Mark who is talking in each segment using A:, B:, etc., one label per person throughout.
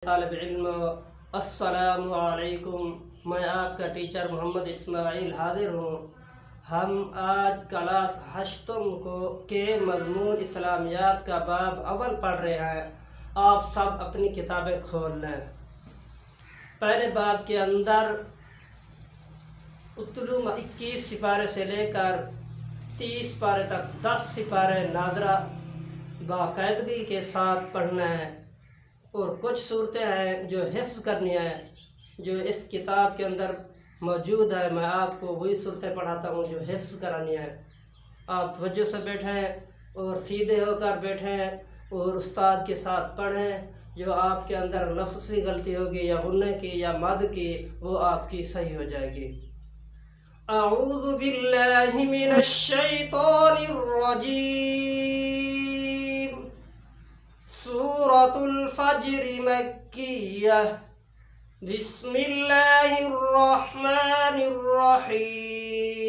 A: طالب علم، السلام علیکم۔ میں آپ کا ٹیچر محمد اسماعیل حاضر ہوں۔ ہم آج کلاس ہشتم کے مضمون اسلامیات کا باب اول پڑھ رہے ہیں۔ آپ سب اپنی کتابیں کھول لیں۔ پہلے باب کے اندر 21 سپارے سے لے کر 30 سپارے تک 10 سپارے ناظرہ باقاعدگی کے ساتھ پڑھنا ہے، اور کچھ صورتیں ہیں جو حفظ کرنی ہیں جو اس کتاب کے اندر موجود ہے۔ میں آپ کو وہی صورتیں پڑھاتا ہوں جو حفظ کرانی ہیں۔ آپ توجہ سے بیٹھیں اور سیدھے ہو کر بیٹھیں اور استاد کے ساتھ پڑھیں۔ جو آپ کے اندر لفظی غلطی ہوگی یا غنہ کی یا مد کی، وہ آپ کی صحیح ہو جائے گی۔ اعوذ باللہ من الشیطان الرجیم۔ سورۃ الفجر مکیہ۔ بسم اللہ الرحمن الرحیم۔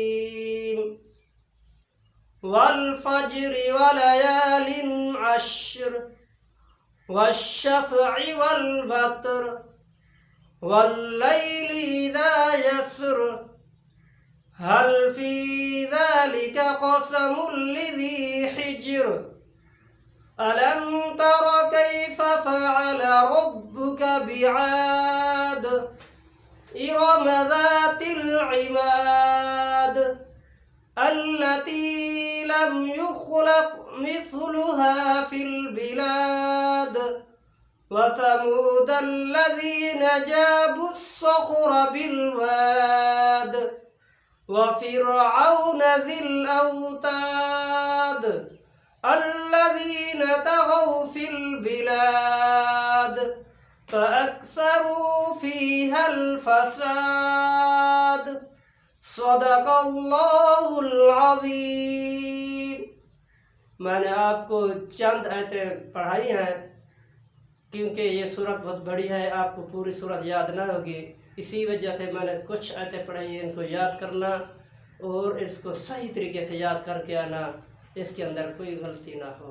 A: والفجر ولیال عشر والشفع والوتر واللیل اذا یسر هل في ذلك قسم لذي حجر ألم تر كيف فعل ربك بعاد إرم ذات العماد التي لم يخلق مثلها في البلاد وثمود الذين جابوا الصخر بالواد وفرعون ذي الأوتاد الذين طغوا في البلاد فأكثروا فيها الفساد صدق اللہ العظیم۔ میں نے آپ کو چند آیتیں پڑھائی ہیں کیونکہ یہ سورت بہت بڑی ہے، آپ کو پوری سورت یاد نہ ہوگی، اسی وجہ سے میں نے کچھ آیتیں پڑھائی ہیں۔ ان کو یاد کرنا اور اس کو صحیح طریقے سے یاد کر کے آنا، اس کے اندر کوئی غلطی نہ ہو۔